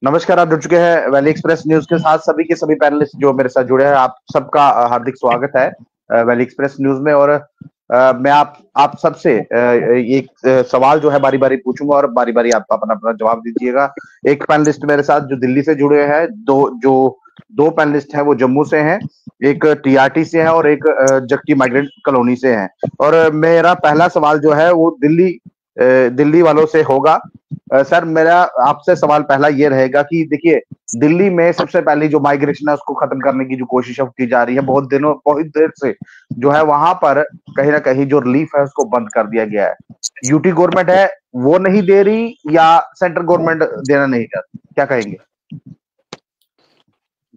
नमस्कार, आप जुड़ चुके हैं वैली एक्सप्रेस न्यूज के साथ। सभी के सभी पैनलिस्ट जो मेरे साथ जुड़े हैं, आप सबका हार्दिक स्वागत है वैली एक्सप्रेस न्यूज में। और मैं आप सबसे एक सवाल जो है बारी बारी पूछूंगा और बारी बारी आप अपना अपना जवाब दीजिएगा। एक पैनलिस्ट मेरे साथ जो दिल्ली से जुड़े हैं, दो पैनलिस्ट हैं वो जम्मू से हैं, एक टीआरटी से है और एक जक्टी माइग्रेंट कॉलोनी से है। और मेरा पहला सवाल जो है वो दिल्ली वालों से होगा। सर, मेरा आपसे सवाल पहला ये रहेगा कि देखिए, दिल्ली में सबसे पहली जो माइग्रेशन है उसको खत्म करने की जो कोशिश की जा रही है, बहुत देर से जो है वहां पर कहीं ना कहीं जो रिलीफ है उसको बंद कर दिया गया है। यूटी गवर्नमेंट है वो नहीं दे रही या सेंट्रल गवर्नमेंट देना नहीं चाहती, क्या कहेंगे?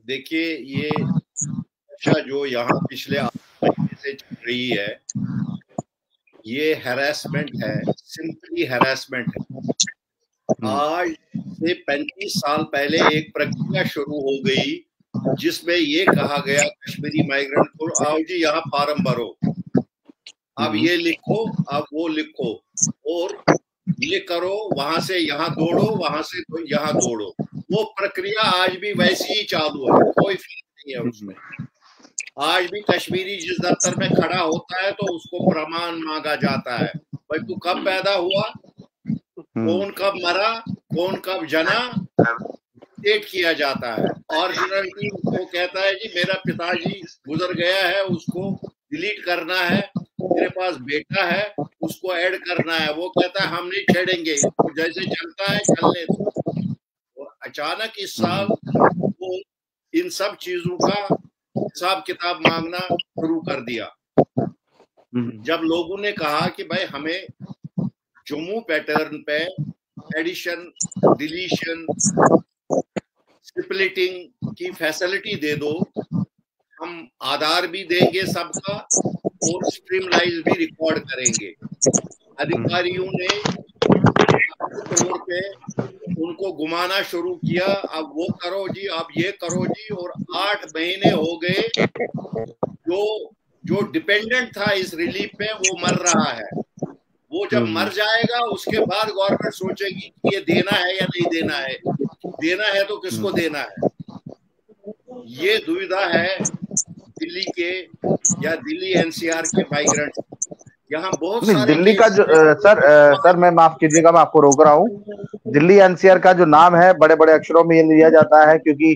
देखिए, ये अच्छा जो यहाँ पिछले महीने से चल रही है, ये हैरेसमेंट है, सिंपली हैरेसमेंट है। आज से 35 साल पहले एक प्रक्रिया शुरू हो गई जिसमें ये कहा गया कश्मीरी माइग्रेंट को, आओ जी यहाँ फार्म भरो, अब ये लिखो, अब वो लिखो और ये करो, वहां से यहाँ दौड़ो, वहां से यहाँ दौड़ो। वो प्रक्रिया आज भी वैसी ही चालू है, कोई फर्क नहीं है उसमें। आज भी कश्मीरी जिस दफ्तर में खड़ा होता है तो उसको प्रमाण मांगा जाता है, भाई तू कब पैदा हुआ, कौन कब मरा, कौन कब जना, डेट किया जाता है। ऑरिजिनलिटी वो कहता है जी मेरा पिताजी गुजर गया है, उसको डिलीट करना है, मेरे पास बेटा है उसको ऐड करना है। वो कहता है हम नहीं छेड़ेंगे, तो जैसे चलता है चलने दो। और अचानक इस साल वो इन सब चीजों का हिसाब किताब मांगना शुरू कर दिया। जब लोगों ने कहा कि भाई हमें जम्मू पैटर्न पे एडिशन, डिलीशन, स्प्लिटिंग की फैसिलिटी दे दो, हम आधार भी देंगे सबका और स्ट्रीमलाइज भी रिकॉर्ड करेंगे। अधिकारियों ने तौर पे उनको घुमाना शुरू किया, अब वो करो जी, अब ये करो जी। और 8 महीने हो गए, जो डिपेंडेंट था इस रिलीफ पे वो मर रहा है। वो जब मर जाएगा उसके बाद गवर्नमेंट सोचेगी कि ये देना है या नहीं देना है, देना है तो किसको देना है। ये दुविधा है दिल्ली के या दिल्ली एनसीआर के माइग्रेंट। यहाँ बहुत सारे दिल्ली का जो सर मैं माफ कीजिएगा, मैं आपको रोक रहा हूँ। दिल्ली एनसीआर का जो नाम है बड़े बड़े अक्षरों में ये लिया जाता है क्योंकि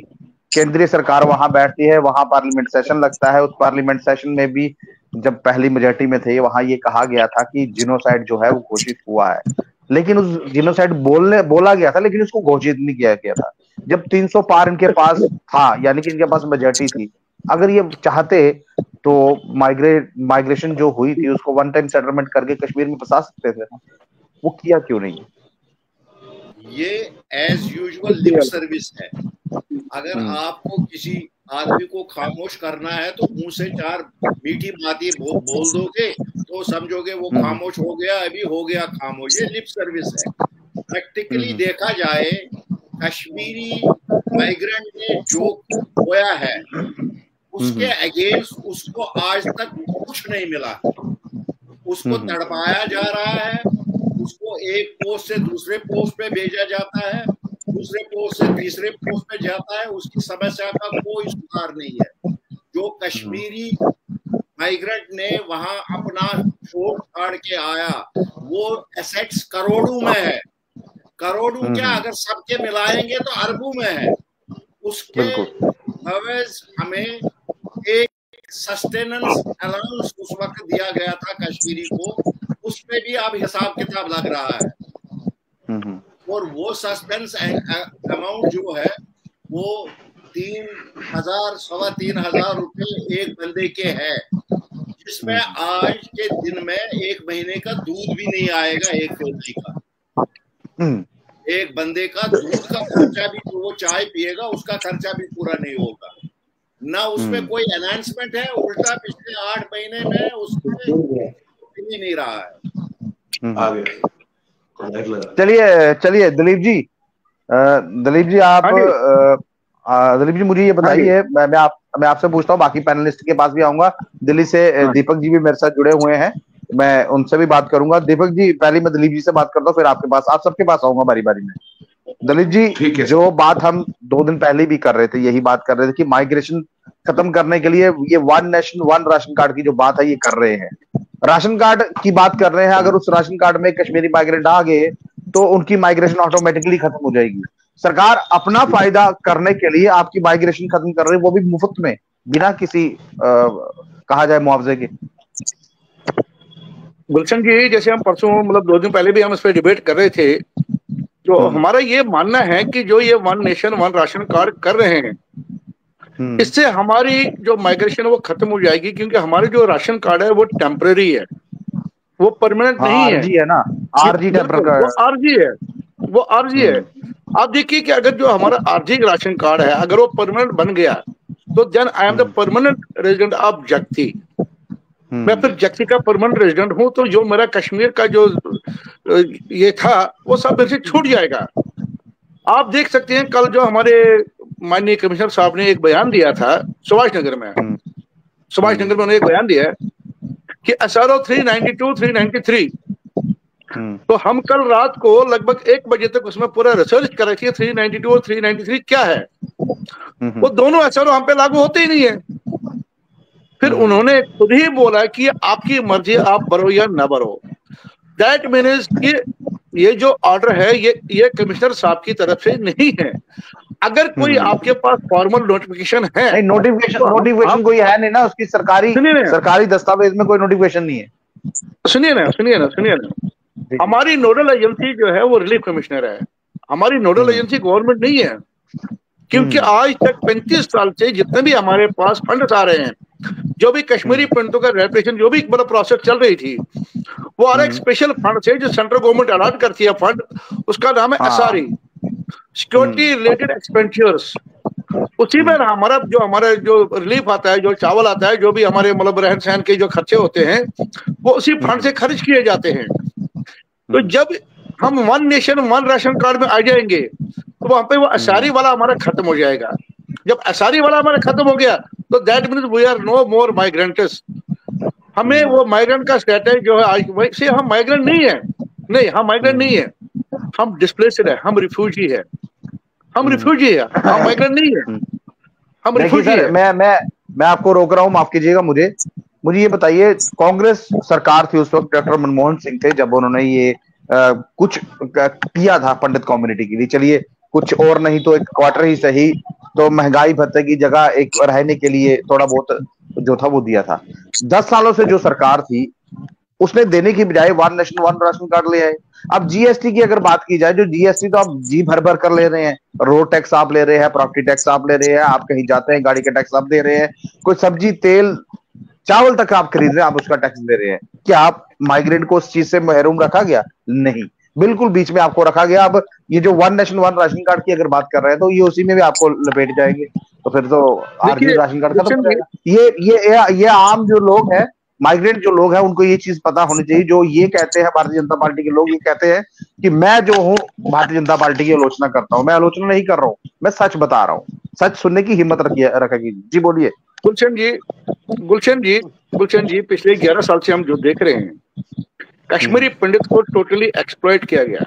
केंद्रीय सरकार वहां बैठती है, वहां पार्लियामेंट सेशन लगता है। उस पार्लियामेंट सेशन में भी जब पहली मेजोरिटी में थे वहां ये कहा गया था कि जिनोसाइड जो है वो घोषित हुआ है, लेकिन उस जिनोसाइड बोला गया था लेकिन उसको घोषित नहीं किया गया था। जब 300 पार इनके पास था, यानी कि इनके पास मेजोरिटी थी, अगर ये चाहते तो माइग्रेशन जो हुई थी उसको वन टाइम सेटलमेंट करके कश्मीर में फंसा सकते थे। वो किया क्यों नहीं? ये एज यूजुअल लिप सर्विस है। अगर आपको किसी आदमी को खामोश करना है तो मुंह से 4 मीठी बातें बोल दोगे तो समझोगे वो खामोश हो गया, अभी हो गया खामोश। ये लिप सर्विस है। प्रैक्टिकली देखा जाए, कश्मीरी माइग्रेंट ने जो खोया है उसके अगेंस्ट उसको आज तक कुछ नहीं मिला। उसको तड़पाया जा रहा है, उसको एक पोस्ट से दूसरे पोस्ट पे भेजा जाता है, दूसरे पोस्ट से तीसरे पोस्ट पे जाता है, उसकी समस्या का कोई सुधार नहीं है। जो कश्मीरी माइग्रेंट ने वहां अपना छोड़ छाड़ के आया, वो एसेट्स करोड़ों में है। करोड़ों क्या, अगर सबके मिलाएंगे तो अरबों में है। उसके एवज हमें एक सस्टेनेंस अलाउंस उस वक्त दिया गया था कश्मीरी को, उस पे भी अब हिसाब किताब लग रहा है। और वो सस्पेंस अमाउंट जो है वो 3,000 सवा 3,000 रुपए एक बंदे के है, जिसमें आज के दिन में 1 महीने का दूध भी नहीं आएगा एक फैमिली का। एक बंदे का दूध का खर्चा भी, जो वो चाय पिएगा उसका खर्चा भी पूरा नहीं होगा ना। उसमें कोई एनहांसमेंट है, उल्टा पिछले 8 महीने में उसमें ही नहीं रहा है। चलिए दिलीप जी, दिलीप जी मुझे ये बताइए, मैं आपसे पूछता हूँ, बाकी पैनलिस्ट के पास भी आऊंगा। दिल्ली से दीपक जी भी मेरे साथ जुड़े हुए हैं, मैं उनसे भी बात करूंगा। दीपक जी, पहले मैं दिलीप जी से बात करता हूँ, फिर आपके पास, आप सबके पास आऊंगा बारी बारी में। दलित जी, जो बात हम 2 दिन पहले भी कर रहे थे, यही बात कर रहे थे कि माइग्रेशन खत्म करने के लिए ये one nation one ration card की जो बात है ये कर रहे हैं, राशन कार्ड की बात कर रहे हैं। अगर उस राशन कार्ड में कश्मीरी माइग्रेंट आ गए तो उनकी माइग्रेशन ऑटोमेटिकली खत्म हो जाएगी। सरकार अपना फायदा करने के लिए आपकी माइग्रेशन खत्म कर रही है, वो भी मुफ्त में, बिना किसी कहा जाए मुआवजे के। गुलशन जी, जैसे हम परसों मतलब 2 दिन पहले भी हम इस पर डिबेट कर रहे थे, तो हमारा ये मानना है कि जो ये one nation one ration card कर रहे हैं, इससे हमारी जो माइग्रेशन है वो खत्म हो जाएगी, क्योंकि हमारे जो राशन कार्ड है वो टेम्पररी है, वो परमानेंट नहीं है। आरजी है ना, आरजी टेम्पररी, वो आरजी है, वो आरजी है। आप देखिए कि अगर जो हमारा आरजी राशन कार्ड है अगर वो परमानेंट बन गया तो then I am the permanent resident of Jagti, मैं फिर जगती का परमानेंट रेजिडेंट हूं, तो जो मेरा कश्मीर का जो ये था वो सब मेरे से छूट जाएगा। आप देख सकते हैं कल जो हमारे माननीय कमिश्नर साहब ने एक बयान दिया था सुभाष नगर में, उन्होंने एक बयान दिया कि SRO 392 393, तो हम कल रात को लगभग 1 बजे तक उसमें पूरा रिसर्च कर रहे थे 392 और 393 क्या है। वो दोनों SRO हम पे लागू होते ही नहीं है। फिर उन्होंने खुद ही बोला कि आपकी मर्जी, आप भरो या ना भरो। दैट मीन्स कि ये जो ऑर्डर है ये कमिश्नर साहब की तरफ से नहीं है। अगर कोई आपके पास फॉर्मल नोटिफिकेशन है, नोटिफिकेशन कोई है नहीं ना, उसकी सरकारी दस्तावेज में कोई नोटिफिकेशन नहीं है। सुनिए ना, हमारी नोडल एजेंसी जो है वो रिलीफ कमिश्नर है, हमारी नोडल एजेंसी गवर्नमेंट नहीं है। क्योंकि आज तक 35 साल से जितने भी हमारे पास फंड आ रहे हैं, जो भी कश्मीरी पंडितों का रेजिस्ट्रेशन, जो भी मतलब प्रोसेस चल रही थी, वो हर एक स्पेशल फंड से जो सेंट्रल गवर्नमेंट अलॉट करती है फंड, उसका नाम है SRE, सिक्योरिटी रिलेटेड एक्सपेंडिचर्स। उसी में हमारा जो रिलीफ आता है, जो चावल आता है, जो भी हमारे मतलब रहन सहन के जो खर्चे होते हैं, वो उसी फंड से खर्च किए जाते हैं। तो जब हम one nation one ration card में आ जाएंगे तो वहां पे वो SRE वाला हमारा खत्म हो जाएगा। जब SRE वाला हमारा खत्म हो गया तो that means we are no more migrants. हमें वो माइग्रेंट का स्टेटस जो है आज वैसे हम माइग्रेंट नहीं है, नहीं हम माइग्रेंट नहीं है, हम डिस्प्लेस्ड है, हम रिफ्यूजी है, हम माइग्रेंट नहीं है, हम रिफ्यूजी है। मैं आपको रोक रहा हूँ, माफ कीजिएगा। मुझे ये बताइए, कांग्रेस सरकार थी उस वक्त, डॉक्टर मनमोहन सिंह थे, जब उन्होंने ये कुछ किया था पंडित कम्युनिटी के लिए, चलिए कुछ और नहीं तो एक क्वार्टर ही सही, तो महंगाई भत्ते की जगह एक रहने के लिए थोड़ा बहुत जो था वो दिया था। 10 सालों से जो सरकार थी उसने देने की बजाय one nation one ration card ले आए। अब जीएसटी की अगर बात की जाए, जो जीएसटी तो आप जी भर भर कर ले रहे हैं, रोड टैक्स आप ले रहे हैं, प्रॉपर्टी टैक्स आप ले रहे हैं, आप कहीं जाते हैं गाड़ी का टैक्स आप दे रहे हैं, कोई सब्जी तेल चावल तक आप खरीद रहे हैं, आप उसका टैक्स दे रहे हैं। क्या आप माइग्रेंट को उस चीज से महरूम रखा गया? नहीं, बिल्कुल बीच में आपको रखा गया। अब ये जो one nation one ration card की अगर बात कर रहे हैं तो ये उसी में भी आपको लपेट जाएंगे, तो फिर तो आरजी राशन कार्ड खत्म हो जाएगा। ये आम जो लोग हैं, माइग्रेंट जो लोग हैं, उनको ये चीज पता होनी चाहिए। जो ये कहते हैं भारतीय जनता पार्टी के लोग, ये कहते हैं कि मैं जो हूँ भारतीय जनता पार्टी की आलोचना करता हूँ, मैं आलोचना नहीं कर रहा हूँ, मैं सच बता रहा हूँ। सच सुनने की हिम्मत रखेगी। जी बोलिए। गुलशन जी, पिछले 11 साल से हम जो देख रहे हैं, कश्मीरी पंडित को टोटली एक्सप्लॉइट किया गया।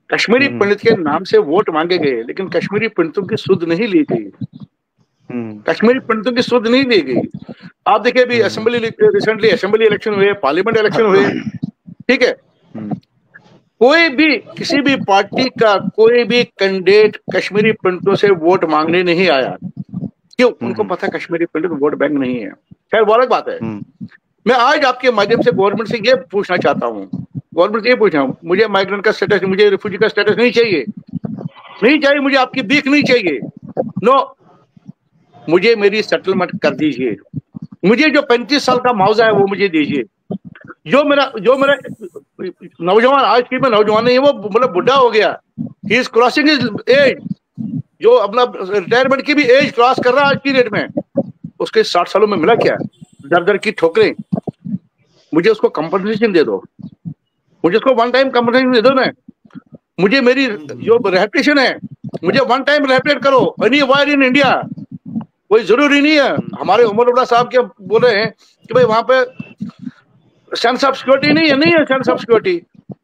कश्मीरी पंडित के नाम से वोट मांगे गए, लेकिन कश्मीरी पंडितों की सुध नहीं ली गई, कश्मीरी पंडितों की सुध नहीं ली गई। आप देखिए अभी रिसेंटली असेंबली इलेक्शन हुए, पार्लियामेंट इलेक्शन हुए, ठीक है, कोई भी किसी भी पार्टी का कोई भी कैंडिडेट कश्मीरी पंडितों से वोट मांगने नहीं आया। क्यों? उनको पता कश्मीरी पंडित वोट बैंक नहीं है। खैर वो अलग बात है। मैं आज आपके माध्यम से गवर्नमेंट से ये पूछना चाहता हूँ, गवर्नमेंट से ये पूछना, मुझे माइग्रेंट का स्टेटस, मुझे रिफ्यूजी का स्टेटस नहीं चाहिए, मुझे आपकी भीख नहीं चाहिए। नो, मुझे मेरी सेटलमेंट कर दीजिए, मुझे जो 35 साल का मुआवजा है वो मुझे दीजिए। जो मेरा नौजवान, आज की में नौजवान नहीं है, वो मतलब बुढ़ा हो गया, he is crossing his age, जो अपना रिटायरमेंट की भी एज क्रॉस कर रहा है आज की डेट में, उसके 60 सालों में मिला क्या? दर दर की ठोकरें। मुझे उसको कंपनसेशन दे दो, मुझे उसको वन टाइम कंपनसेशन दे दो ना। मुझे मेरी जो रेपुटेशन है, मुझे वन टाइम रेपुटेट करो एनीवेयर इन इंडिया। कोई जरूरी नहीं है, हमारे उमर अब्दुल्ला साहब के बोल रहे हैं कि भाई वहां पे सेंस ऑफ सिक्योरिटी नहीं है सेंस ऑफ सिक्योरिटी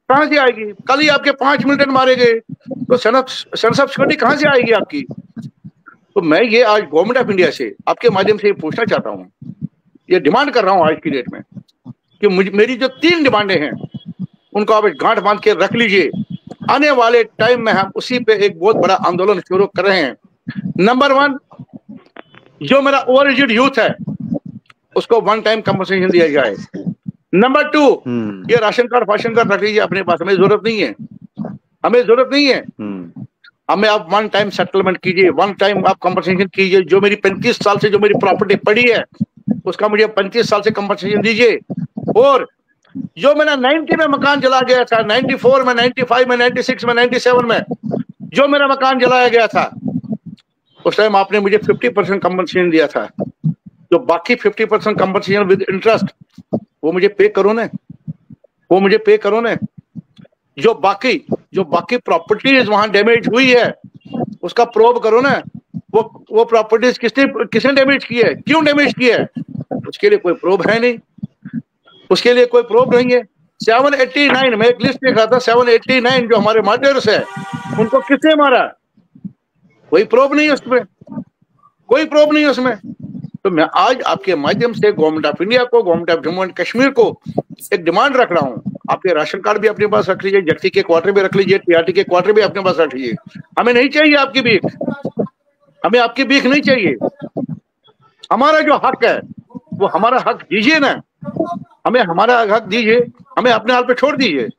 कहां से आएगी? कल ही आपके 5 मिलिटेंट मारे गए, तो सेंस ऑफ सिक्योरिटी कहां से आएगी आपकी? तो मैं ये आज गवर्नमेंट ऑफ इंडिया से आपके माध्यम से पूछना चाहता हूँ, ये डिमांड कर रहा हूँ आज की डेट में कि मेरी जो 3 डिमांडें हैं उनको आप गांठ बांध के रख लीजिए। आने वाले टाइम में हम उसी पे एक बहुत बड़ा आंदोलन शुरू कर रहे हैं। नंबर 1, जो मेरा ओवर एजेड यूथ है उसको 1 टाइम कंपनसेशन दिया जाए। नंबर 2, ये राशन कार्ड रख लीजिए अपने पास, हमें जरूरत नहीं है, हमें जरूरत नहीं है। हमें आप 1 टाइम सेटलमेंट कीजिए, 1 टाइम आप कंपनसेशन कीजिए। जो मेरी 35 साल से जो मेरी प्रॉपर्टी पड़ी है उसका मुझे 35 साल से कंपनसेशन दीजिए। और जो मेरा 90 में मकान जला गया था, 94 में, 95 में, 96 में, 97 में जो मेरा मकान जलाया गया था, उस टाइम आपने मुझे 50% कंपनसेशन दिया था। जो बाकी 50% कंपनसेशन विद इंटरेस्ट वो मुझे पे करो ना, वो मुझे पे करो ना। जो बाकी प्रॉपर्टीज वहां डैमेज हुई है उसका प्रूव करो ना। वो प्रॉपर्टीज किसने डैमेज की है, क्यों डैमेज की है, उसके लिए कोई प्रूव है नहीं, उसके लिए कोई प्रूफ नहीं है। 789 में एक लिस्ट देख रहा था, 789 जो हमारे मर्डर्स है उनको किसने मारा, कोई प्रूफ नहीं है उसमें, कोई प्रूफ नहीं है उसमें। तो मैं आज आपके माध्यम से गवर्नमेंट ऑफ इंडिया को, government of Jammu and Kashmir को एक डिमांड रख रहा हूं, आपके राशन कार्ड भी अपने पास रख लीजिए, जक्सी के क्वार्टर भी रख लीजिए, टीआरटी के क्वार्टर भी अपने पास रख लीजिए। हमें नहीं चाहिए आपकी भीख, हमें आपकी भीख नहीं चाहिए। हमारा जो हक है वो हमारा हक दीजिए ना, हमें हमारा हक दीजिए, हमें अपने हाल पे छोड़ दीजिए।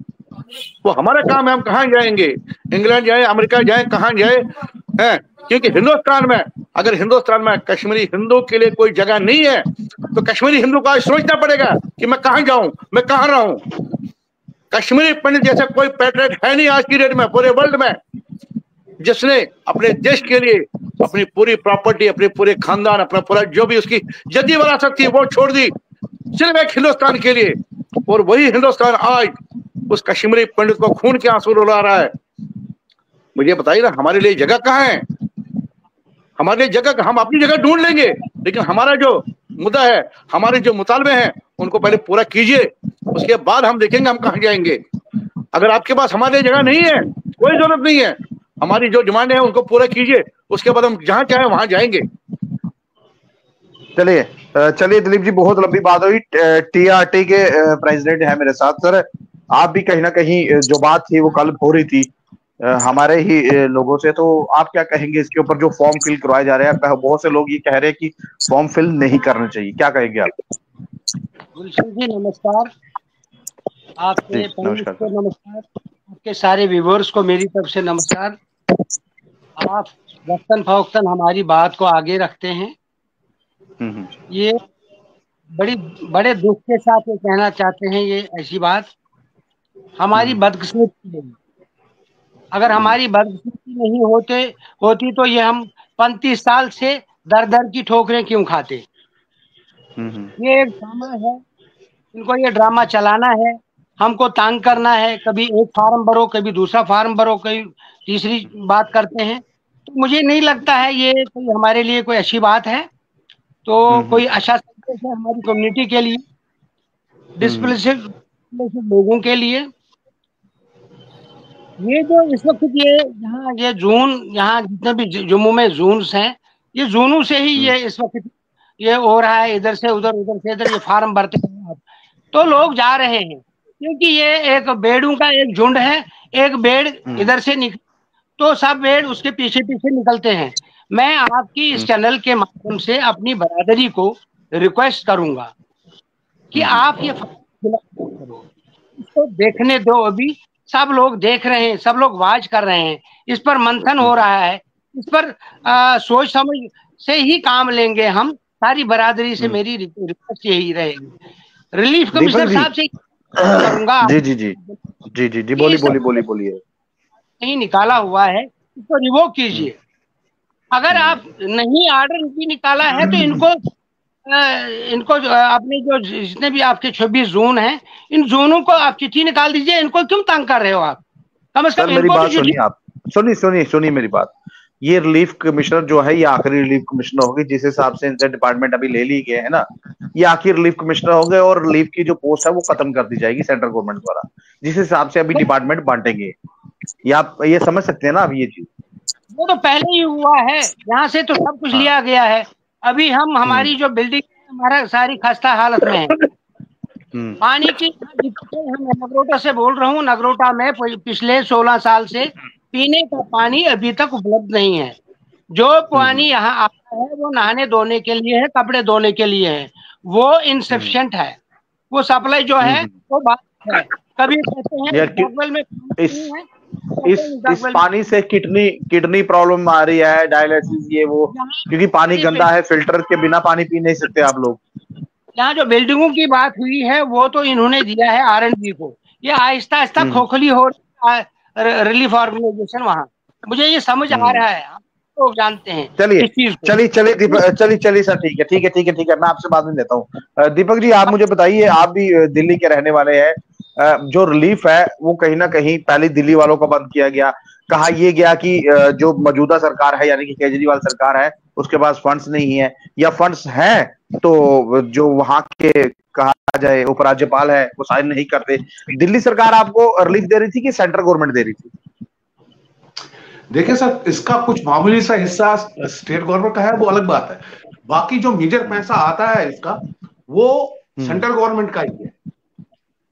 वो हमारा काम है, हम कहाँ जाएंगे, इंग्लैंड जाए, अमेरिका जाए, कहाँ जाए हैं? क्योंकि हिंदुस्तान में, अगर हिंदुस्तान में कश्मीरी हिंदू के लिए कोई जगह नहीं है तो कश्मीरी हिंदू को आज सोचना पड़ेगा कि मैं कहाँ जाऊं, मैं कहाँ रहूं। कश्मीरी पंडित जैसा कोई पैट्रियट है नहीं आज की डेट में पूरे वर्ल्ड में, जिसने अपने देश के लिए अपनी पूरी प्रॉपर्टी, अपने पूरे खानदान, अपना पूरा जो भी उसकी जद्दी विरासत थी वो छोड़ दी सिर्फ एक हिंदुस्तान के लिए। और वही हिंदुस्तान आज उस कश्मीरी पंडित को खून के आंसू रुला रहा है। मुझे बताइए ना, हमारे लिए जगह कहाँ है, हमारे लिए जगह, हम अपनी जगह ढूंढ लेंगे, लेकिन हमारा जो मुद्दा है, हमारे जो मुतालबे हैं उनको पहले पूरा कीजिए, उसके बाद हम देखेंगे हम कहाँ जाएंगे। अगर आपके पास हमारे लिए जगह नहीं है, कोई जरूरत नहीं है, हमारी जो डिमांड है उनको पूरा कीजिए, उसके बाद हम जहां चाहे वहां जाएंगे। चलिए दिलीप जी, बहुत लंबी बात हुई। टीआरटी के प्रेसिडेंट है मेरे साथ। सर, आप भी कहीं ना कहीं जो बात थी वो कल हो रही थी हमारे ही लोगों से, तो आप क्या कहेंगे इसके ऊपर? जो फॉर्म फिल करवाए जा रहे हैं, बहुत से लोग ये कह रहे हैं कि फॉर्म फिल नहीं करना चाहिए, क्या कहेंगे आप? गुलशन जी नमस्कार, आपके नमस्कार, आपके सारे व्यूअर्स को मेरी तरफ से नमस्कार। आप वक्तन फवक्तन हमारी बात को आगे रखते हैं। ये बड़े दुख के साथ ये कहना चाहते हैं, ये ऐसी बात हमारी बदकिस्मती है। अगर हमारी बदकिस्मती नहीं होती तो ये हम 35 साल से दर दर की ठोकरें क्यों खाते। ये एक ड्रामा है, इनको ये ड्रामा चलाना है, हमको तंग करना है। कभी एक फार्म भरो, कभी दूसरा फार्म भरो, कभी तीसरी बात करते हैं। तो मुझे नहीं लगता है ये कोई हमारे लिए कोई अच्छी बात है। तो कोई अच्छा संदेश है हमारी कम्युनिटी के लिए, डिस्प्लेस्ड लोगों के लिए। ये जो इस वक्त ये जून, यहाँ जितने भी जम्मू में जून्स हैं, ये जूनों से ही ये इस वक्त ये हो रहा है, इधर से उधर, उधर से इधर, ये फार्म भरते हैं तो लोग जा रहे हैं। क्योंकि ये एक बेड़ों का एक झुंड है, एक बेड़ इधर से निकल तो सब बेड़ उसके पीछे पीछे निकलते हैं। मैं आपकी इस चैनल के माध्यम से अपनी बरादरी को रिक्वेस्ट करूंगा कि आप ये करो, इसको देखने दो। अभी सब लोग देख रहे हैं, सब लोग वाच कर रहे हैं, इस पर मंथन हो रहा है, इस पर सोच समझ से ही काम लेंगे हम। सारी बरादरी से मेरी रिक्वेस्ट यही रहेगी। रिलीफ कमिश्नर साहब से करूंगा, जी बोलिए। नहीं निकाला हुआ है, इसको रिवोक कीजिए। अगर आप नहीं ऑर्डर भी निकाला है तो इनको अपने जो जितने भी आपके 26 जोन हैं, इन जोनों को आप चिट्ठी निकाल दीजिए। इनको क्यों तंग कर रहे हो आप? कम से कम मेरी बात सुनिए, आप सुनिए मेरी बात। ये रिलीफ कमिश्नर जो है, ये आखिरी रिलीफ कमिश्नर होगी जिस हिसाब से इनसे डिपार्टमेंट अभी ले ली गए है ना। ये आखिरी रिलीफ कमिश्नर हो गए और रिलीफ की जो पोस्ट है वो खत्म कर दी जाएगी सेंट्रल गवर्नमेंट द्वारा, जिस हिसाब से अभी डिपार्टमेंट बांटेंगे। ये आप ये समझ सकते हैं ना आप ये चीज? वो तो पहले ही हुआ है, यहाँ से तो सब कुछ लिया गया है। अभी हम हमारी जो बिल्डिंग है हमारा सारी खस्ता हालत में है। पानी की हम नगरोटा से बोल रहा हूँ, नगरोटा में पिछले 16 साल से पीने का पानी अभी तक उपलब्ध नहीं है। जो पानी यहाँ आता है वो नहाने धोने के लिए है, कपड़े धोने के लिए है, वो इनसफिशिएंट है। वो सप्लाई जो है वो बात है। कभी कहते हैं में इस पानी से किडनी प्रॉब्लम आ रही है, डायलिसिस ये वो, क्योंकि पानी गंदा है, फिल्टर के बिना पानी पी नहीं सकते आप लोग। यहाँ जो बिल्डिंगों की बात हुई है वो तो इन्होंने दिया है R&D को, ये आहिस्ता आहिस्ता खोखली हो रिलीफ ऑर्गेनाइजेशन वहाँ, मुझे ये समझ आ रहा है, आप लोग जानते हैं। चलिए सर, ठीक है, मैं आपसे बाद में लेता हूँ। दीपक जी, आप मुझे बताइए, आप भी दिल्ली के रहने वाले हैं, जो रिलीफ है वो कहीं ना कहीं पहले दिल्ली वालों को बंद किया गया, कहा यह गया कि जो मौजूदा सरकार है यानी कि केजरीवाल सरकार है उसके पास फंड्स नहीं है, या फंड्स हैं तो जो वहां के कहा जाए उपराज्यपाल है वो साइन नहीं करते। दिल्ली सरकार आपको रिलीफ दे रही थी कि सेंट्रल गवर्नमेंट दे रही थी? देखिए सर, इसका कुछ मामूली सा हिस्सा स्टेट गवर्नमेंट का है, वो अलग बात है। बाकी जो मेजर पैसा आता है इसका वो सेंट्रल गवर्नमेंट का ही है।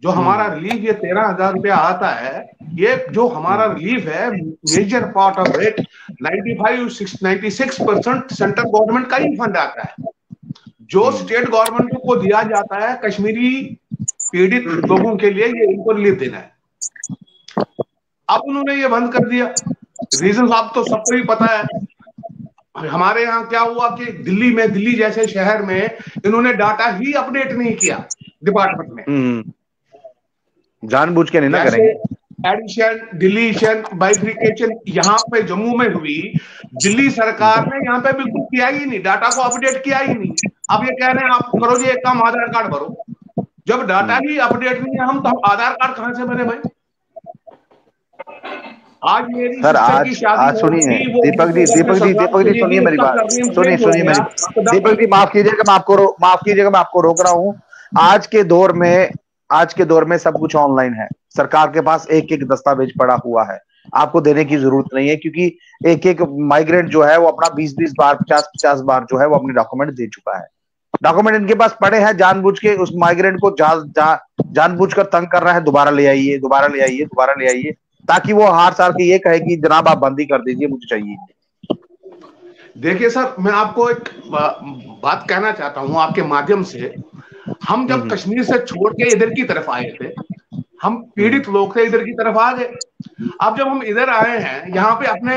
जो हमारा रिलीफ ये 13,000 रुपया आता है, ये जो हमारा रिलीफ है major part of it 96% central government का ही फंड आता है। जो स्टेट गवर्नमेंट को दिया जाता है कश्मीरी पीड़ित लोगों के लिए, ये इनको रिलीफ देना है। अब उन्होंने ये बंद कर दिया, रीजन आप तो सबको ही पता है। हमारे यहाँ क्या हुआ कि दिल्ली जैसे शहर में इन्होंने डाटा ही अपडेट नहीं किया डिपार्टमेंट में, जानबूझ के नहीं ना करेंगे। एडिशन, डिलीशन, बाइफिकेशन यहाँ पे जम्मू में हुई, दिल्ली सरकार ने यहाँ पे बिल्कुल किया ही नहीं, डाटा को अपडेट किया ही नहीं। अब ये कह रहे हैं आप करो जी एक काम, आधार कार्ड भरो। जब डाटा ही अपडेट नहीं है, हम आधार कार्ड कहां से बने भाई? आज मेरी सर आज सुनिए दीपक जी सुनिए मेरी बात, सुनिए मेरी। दीपक जी माफ कीजिएगा, मैं आपको रोक रहा हूँ। आज के दौर में सब कुछ ऑनलाइन है, सरकार के पास एक एक दस्तावेज पड़ा हुआ है, आपको देने की जरूरत नहीं है, क्योंकि एक एक माइग्रेंट जो है वो अपना 20-20 बार 50-50 बार जो है वो अपने डॉक्यूमेंट दे चुका है। डॉक्यूमेंट इनके पास पड़े हैं, जानबूझ के उस माइग्रेंट को जानबूझकर तंग कर रहा है, दोबारा ले आइए, ताकि वो हर साल की ये कहे कि जनाब आप बंदी कर दीजिए, मुझे चाहिए। देखिए सर, मैं आपको एक बात कहना चाहता हूं आपके माध्यम से। हम जब कश्मीर से छोड़ के इधर की तरफ आए थे, हम पीड़ित लोग थे, इधर की तरफ आ गए। अब जब हम इधर आए हैं, यहाँ पे अपने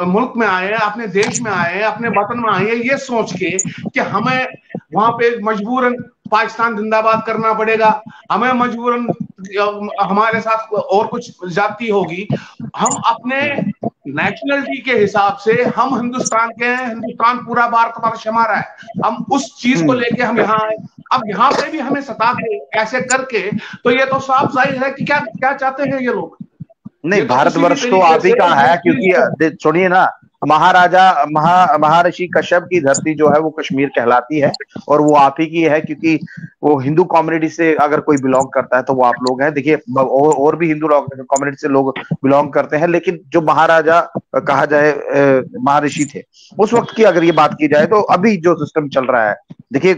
मुल्क में आए हैं, अपने देश में आए हैं, अपने वतन में आए हैं, ये सोच के कि हमें वहां पे मजबूरन पाकिस्तान जिंदाबाद करना पड़ेगा, हमें मजबूरन हमारे साथ और कुछ जाति होगी। हम अपने नेशनलिटी के हिसाब से हम हिंदुस्तान के हैं, हिंदुस्तान पूरा भारतवर्ष हमारा है, हम उस चीज को लेके हम यहाँ आए। अब यहाँ पे भी हमें सताते ऐसे करके, तो ये तो साफ जाहिर है कि क्या क्या चाहते हैं ये लोग। नहीं, भारतवर्ष तो आप ही का है, क्योंकि सुनिए ना, महर्षि कश्यप की धरती जो है वो कश्मीर कहलाती है, और वो आप ही की है, क्योंकि वो हिंदू कम्युनिटी से अगर कोई बिलोंग करता है तो वो आप लोग हैं। देखिए और भी हिंदू कम्युनिटी से लोग बिलोंग करते हैं, लेकिन जो महाराजा कहा जाए महर्षि थे उस वक्त की अगर ये बात की जाए, तो अभी जो सिस्टम चल रहा है, देखिए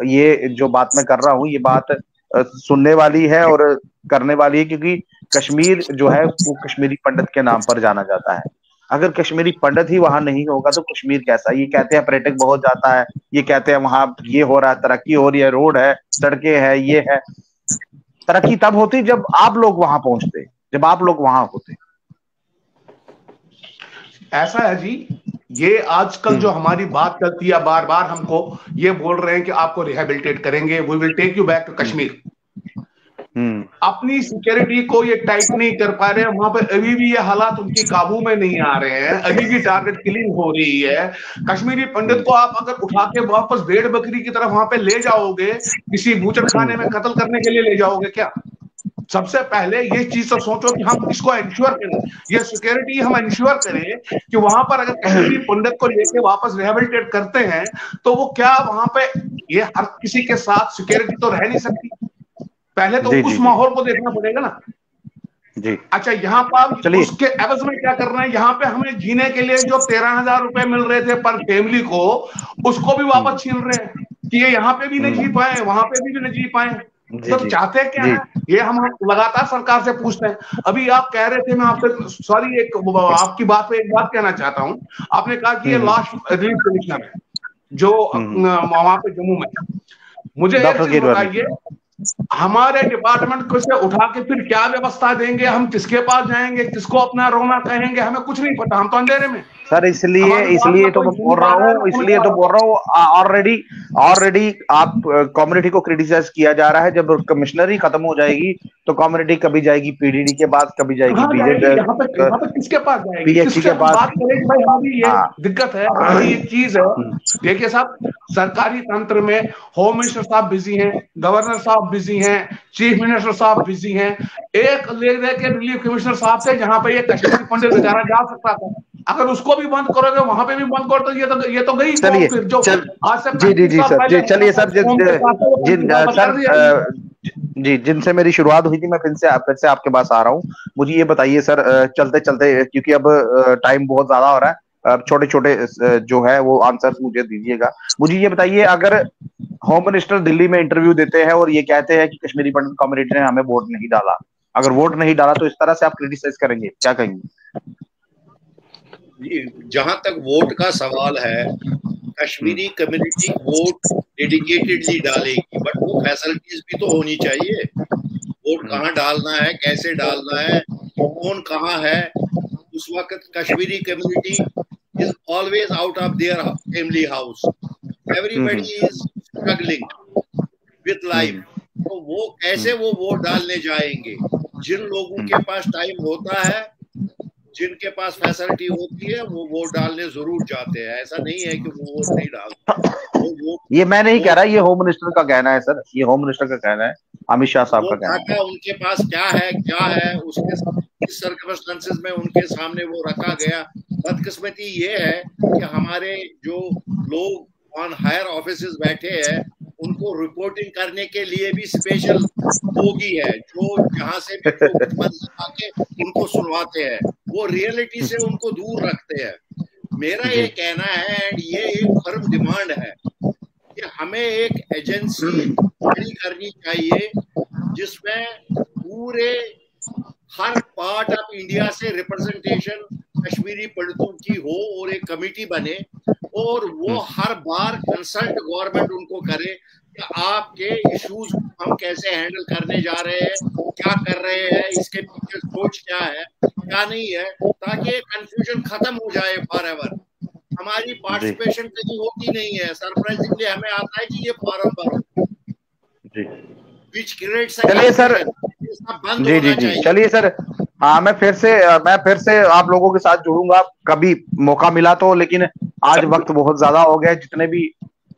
ये जो बात मैं कर रहा हूँ, ये बात सुनने वाली है और करने वाली है, क्योंकि कश्मीर जो है वो कश्मीरी पंडित के नाम पर जाना जाता है। अगर कश्मीरी पंडित ही वहां नहीं होगा तो कश्मीर कैसा? ये कहते हैं पर्यटक बहुत जाता है, ये कहते हैं वहां ये हो रहा है, तरक्की हो रही है, रोड है, सड़कें है, ये है। तरक्की तब होती जब आप लोग वहां पहुंचते, जब आप लोग वहां होते। ऐसा है जी, ये आजकल जो हमारी बात चलती है, बार बार हमको ये बोल रहे हैं कि आपको रिहेबिलिटेट करेंगे, we will take you back to Kashmir. अपनी सिक्योरिटी को ये टाइट नहीं कर पा रहे हैं, वहां पर अभी भी ये हालात उनकी काबू में नहीं आ रहे हैं, अभी भी टारगेट किलिंग हो रही है। कश्मीरी पंडित को आप अगर उठा के वापस भेड़ बकरी की तरफ वहां पे ले जाओगे, किसी बूचड़ खाने में कत्ल करने के लिए ले जाओगे क्या? सबसे पहले ये चीज तो सोचो कि हम इसको इंश्योर करें, ये सिक्योरिटी हम इंश्योर करें कि वहां पर अगर कश्मीरी पंडित को लेके वापस रिहेबिलिटेट करते हैं तो वो क्या वहां पे ये हर किसी के साथ सिक्योरिटी तो रह नहीं सकती। पहले तो उस माहौल को देखना पड़ेगा ना। जी। अच्छा, यहाँ पर उसके एवज में क्या कर रहे हैं, यहाँ पे हमें जीने के लिए जो 13,000 रुपए मिल रहे थे पर फैमिली को, उसको भी वापस छीन रहे हैं कि ये यहाँ पे भी नहीं जी पाए, वहां पे भी नहीं जी पाए। तो चाहते क्या है, ये हम लगातार सरकार से पूछते हैं। अभी आप कह रहे थे, मैं आपसे सॉरी एक आपकी बात पे एक बात कहना चाहता हूँ। आपने कहा कि ये लास्ट रिलीफ कमिश्नर है जो वहां पे जम्मू में। मुझे एक चीज बताइए, हमारे डिपार्टमेंट को से उठा के फिर क्या व्यवस्था देंगे, हम किसके पास जाएंगे, किसको अपना रोना कहेंगे, हमें कुछ नहीं पता, हम तो अंधेरे में सर। इसलिए तो मैं बोल रहा हूँ ऑलरेडी आप कम्युनिटी को क्रिटिसाइज किया जा रहा है। जब कमिश्नरी खत्म हो जाएगी तो कम्युनिटी कभी जाएगी पीडीडी के पास, कभी जाएगी किसके पास जाएगी, पीएचसी के पास। भाई हमारी ये दिक्कत है, हमारी एक चीज है। देखिए साहब, सरकारी तंत्र में होम मिनिस्टर साहब बिजी हैं, गवर्नर साहब बिजी हैं, चीफ मिनिस्टर साहब बिजी हैं। एक ले के रिलीफ कमिश्नर साहब से जहां पे ये कश्मीरी पंडित बेचारा जा सकता था, अगर उसको भी बंद करोगे, वहां पे भी बंद करो, तो ये तो गई। चलिए जो आज से जी सर, चलिए सर, जी जिनसे मेरी शुरुआत हुई थी, मैं फिर से आपके पास आ रहा हूँ। मुझे ये बताइए सर, चलते चलते, क्योंकि अब टाइम बहुत ज्यादा हो रहा है, अब छोटे छोटे जो है वो आंसर मुझे दीजिएगा। मुझे ये बताइए, अगर होम मिनिस्टर दिल्ली में इंटरव्यू देते हैं और ये कहते हैं कि कश्मीरी पंडित कम्युनिटी ने हमें वोट नहीं डाला, अगर वोट नहीं डाला तो इस तरह से आप क्रिटिसाइज करेंगे, क्या कहेंगे? जहां तक वोट का सवाल है, कश्मीरी कम्युनिटी वोट डेडिकेटेडली डालेगी, बट वो फैसिलिटीज भी तो होनी चाहिए। वोट कहाँ डालना है, कैसे डालना है, कौन कहाँ है। उस वक्त Kashmiri community is always out of their family house, everybody is struggling with life. तो वो कैसे वो वोट डालने जाएंगे? जिन लोगों के पास टाइम होता है, जिनके पास फैसिलिटी होती है, वो वोट डालने जरूर जाते हैं। ऐसा नहीं है कि वो वोट नहीं डालते। ये मैं नहीं कह रहा, ये होम मिनिस्टर का कहना है सर, ये होम मिनिस्टर का कहना है, अमित शाह साहब का कहना है। उनके पास क्या है उसके सर्कमस्टेंसेस में उनके सामने वो रखा गया। बदकिस्मती ये है कि हमारे जो लोग ऑन हायर ऑफिसेस बैठे हैं, उनको रिपोर्टिंग करने के लिए भी स्पेशल बोगी है, जो जहां से भी आके उनको सुनवाते हैं, वो रियलिटी से उनको दूर रखते हैं। मेरा ये कहना है, एंड ये एक फर्म डिमांड है कि हमें एक एजेंसी खड़ी करनी चाहिए जिसमें पूरे हर पार्ट ऑफ इंडिया से रिप्रेजेंटेशन कश्मीरी पंडितों की हो और एक कमेटी बने, और वो हर बार कंसल्ट गवर्नमेंट उनको करे कि आपके इश्यूज हम कैसे हैंडल करने जा रहे हैं, क्या कर रहे हैं, इसके पीछे सोच क्या है, क्या नहीं है, ताकि कंफ्यूजन खत्म हो जाए फॉर एवर। हमारी पार्टिसिपेशन कहीं होती नहीं है, सरप्राइजिंगली हमें आता है कि ये फॉर्म भरो, विच क्रिएट्स चलिए सर, जी चलिए सर, हाँ मैं फिर से आप लोगों के साथ जुड़ूंगा कभी मौका मिला तो, लेकिन आज वक्त बहुत ज्यादा हो गया। जितने भी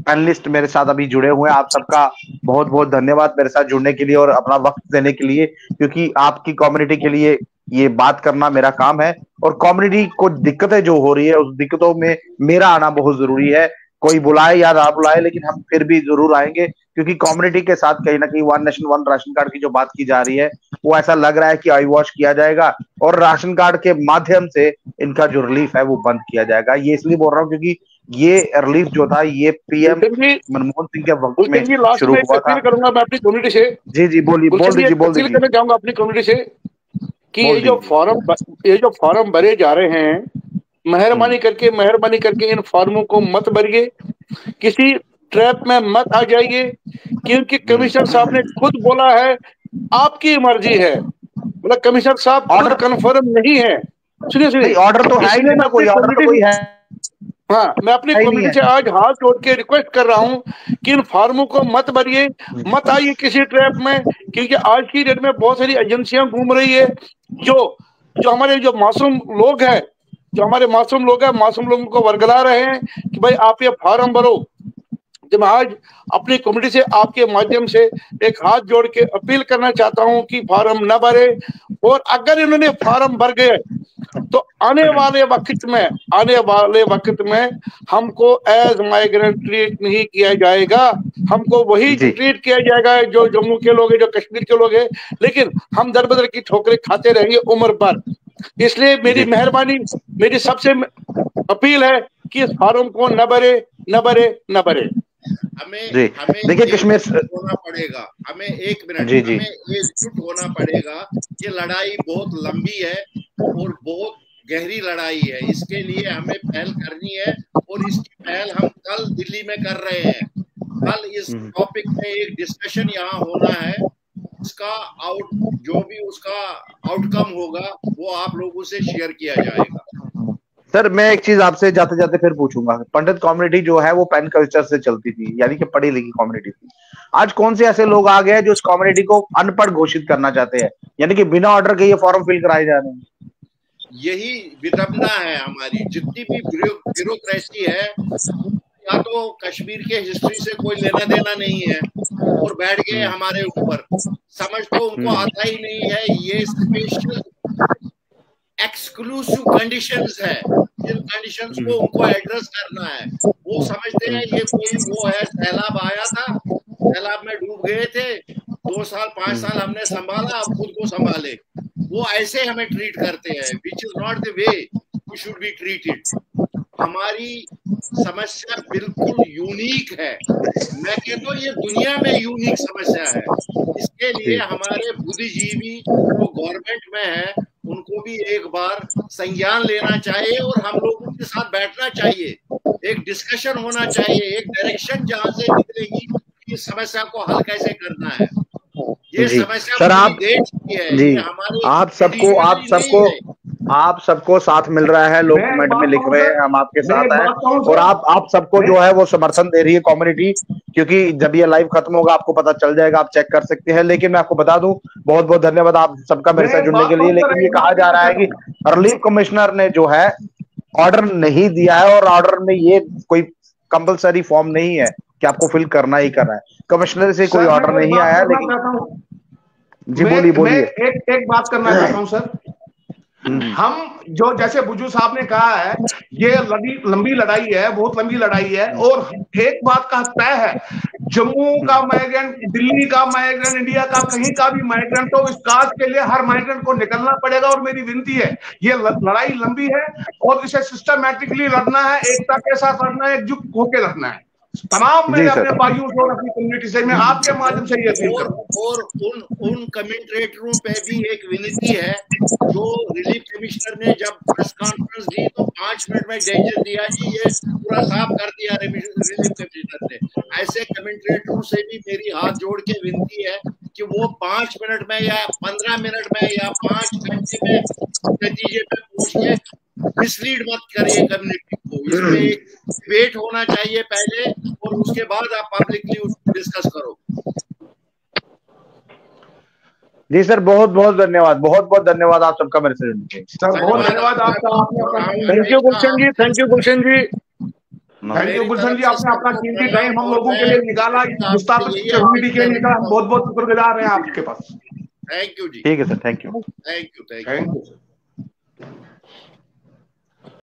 पैनलिस्ट मेरे साथ अभी जुड़े हुए हैं, आप सबका बहुत बहुत धन्यवाद मेरे साथ जुड़ने के लिए और अपना वक्त देने के लिए, क्योंकि आपकी कम्युनिटी के लिए ये बात करना मेरा काम है, और कम्युनिटी को दिक्कतें जो हो रही है उस दिक्कतों में मेरा आना बहुत जरूरी है। कोई बुलाए या ना बुलाए, लेकिन हम फिर भी जरूर आएंगे, क्योंकि कम्युनिटी के साथ कहीं ना कहीं one nation one ration card की जो बात की जा रही है, वो ऐसा लग रहा है कि आई वॉश किया जाएगा और राशन कार्ड के माध्यम से इनका जो रिलीफ है वो बंद किया जाएगा। ये इसलिए बोल रहा हूँ क्योंकि ये रिलीफ जो था ये पीएम मनमोहन सिंह के वक्त में शुरू हुआ था। करूंगा मैं अपनी कम्युनिटी से, जी बोल दीजिए करना चाहूंगा अपनी कम्युनिटी से कि ये जो फॉर्म भरे जा रहे हैं, मेहरबानी करके इन फॉर्मों को मत भरिए, किसी ट्रैप में मत आ जाइए, क्योंकि कमिश्नर साहब ने खुद बोला है आपकी मर्जी है। मतलब कमिश्नर साहब ऑर्डर कंफर्म नहीं है। सुनिए ऑर्डर तो है ही नहीं, कोई ऑर्डर तो कोई है। हाँ, मैं अपनी कम्युनिटी से आज हाथ जोड़ के रिक्वेस्ट कर रहा हूँ कि इन फॉर्मों को मत भरिए, मत आइए किसी ट्रैप में, क्योंकि आज की डेट में बहुत सारी एजेंसियां घूम रही है जो हमारे जो मासूम लोग हैं, मासूम लोगों को वर्गला रहे हैं कि भाई आप ये फॉर्म भरो। जब आज अपनी कम्युनिटी से आपके माध्यम से एक हाथ जोड़ के अपील करना चाहता हूं कि फॉर्म न भरे, और अगर इन्होंने फॉर्म भर गए तो आने वाले वक्त में हमको एज माइग्रेंट ट्रीट नहीं किया जाएगा, हमको वही ट्रीट किया जाएगा जो जम्मू के लोग हैं, जो कश्मीर के लोग हैं, लेकिन हम दर बदर की ठोकरें खाते रहेंगे उम्र भर। इसलिए मेरी मेहरबानी, मेरी सबसे अपील है कि इस फार्म को न भरे। हमें देखिए कश्मीर होना पड़ेगा, हमें एक मिनट, हमें एकजुट होना पड़ेगा। ये लड़ाई बहुत लंबी है और बहुत गहरी लड़ाई है, इसके लिए हमें पहल करनी है और इसकी पहल हम कल दिल्ली में कर रहे हैं। कल इस टॉपिक में एक डिस्कशन यहाँ होना है, उसका जो भी उसका आउटकम होगा वो आप लोगों से शेयर किया जाएगा। सर मैं एक चीज आपसे जाते जाते फिर पूछूंगा, पंडित कम्युनिटी जो है वो पेन कल्चर से चलती थी, यानी कि पढ़ी लिखी कम्युनिटी थी। आज कौन से ऐसे लोग आ गए जो इस कम्युनिटी को अनपढ़ घोषित करना चाहते हैं, यानी कि बिना ऑर्डर के ये फॉर्म फिल कराए जा रहे हैं? यही विडंबना है हमारी। जितनी भी ब्यूरोक्रेसी है, या तो कश्मीर के हिस्ट्री से कोई लेना देना नहीं है और बैठ गए हमारे ऊपर, समझ तो उनको आता ही नहीं है। ये स्पेशल एक्सक्लूसिव कंडीशंस है, जिन कंडीशंस को उनको एड्रेस करना है। वो समझते हैं ये कोई वो है, सैलाब आया था, सैलाब में डूब गए थे, 2 साल 5 साल हमने संभाला, अब खुद को संभाले। वो ऐसे हमें ट्रीट करते हैं, which is not the way we should be treated. हमारी समस्या बिल्कुल यूनिक है, मैं कहता हूँ ये दुनिया में यूनिक समस्या है। इसके लिए हमारे बुद्धिजीवी जो गवर्नमेंट में है उनको भी एक बार संज्ञान लेना चाहिए और हम लोगों के साथ बैठना चाहिए, एक डिस्कशन होना चाहिए, एक डायरेक्शन जहां से निकलेगी कि इस समस्या को हल कैसे करना है। ये समस्या सर आप देश की है, जी, हमारे आप सबको साथ मिल रहा है, लोग कमेंट में लिख रहे हैं हम आपके साथ हैं, और आप सबको जो है वो समर्थन दे रही है कम्युनिटी, क्योंकि जब ये लाइव खत्म होगा आपको पता चल जाएगा, आप चेक कर सकते हैं। लेकिन मैं आपको बता दूं, बहुत बहुत धन्यवाद आप सबका मेरे साथ जुड़ने के लिए। लेकिन ये कहा जा रहा है कि रिलीफ कमिश्नर ने जो है ऑर्डर नहीं दिया है, और ऑर्डर में ये कोई कंपलसरी फॉर्म नहीं है कि आपको फिल करना ही करना है, कमिश्नर से कोई ऑर्डर नहीं आया। लेकिन जी बोलिए। एक बात करना चाहता हूँ सर, हम जो जैसे बुजू साहब ने कहा है, ये लंबी लड़ाई है, बहुत लंबी लड़ाई है। और एक बात का तय है, जम्मू का माइग्रेंट, दिल्ली का माइग्रेंट, इंडिया का कहीं का भी माइग्रेंट हो, इस काज के लिए हर माइग्रेंट को निकलना पड़ेगा। और मेरी विनती है, ये लड़ाई लंबी है और इसे सिस्टमैटिकली लड़ना है, एकता के साथ लड़ना है, एकजुट होकर लड़ना है। तमाम मैंने अपने भाइयों से और अपनी कम्युनिटी से मैं आपके माध्यम से ये अपील करता हूं। और उन कमेंटेटरों पे भी एक विनती है, जो रिलीफ कमिश्नर ने जब प्रेस कॉन्फ्रेंस दी तो 5 मिनट में डिसीजन दिया जी, ये पूरा साफ कर दिया रिलीफ कमिश्नर ने। ऐसे कमेंटेटरों से भी मेरी हाथ जोड़ के विनती है कि वो 5 मिनट में या 15 मिनट में या 5 घंटे में नतीजे पे पहुंच के मिसलीड मत करिए कम्युनिटी को। इसमें एक डिबेट होना चाहिए पहले, और उसके बाद आप पब्लिकली उसको डिस्कस करो। जी सर, बहुत बहुत धन्यवाद, बहुत बहुत धन्यवाद आप सबका मेरे से जुड़ने। सर बहुत धन्यवाद आपका। Thank you Gulshan ji, thank you Gulshan ji, thank you Gulshan ji, आपने अपना कीमती टाइम हम लोगों के लिए निकाला, मुस्ताफिज कम्युनिटी के लिए बहुत बहुत शुक्रगुजार हैं आपके पास। थैंक यू जी। ठीक है sir, thank you. Thank you.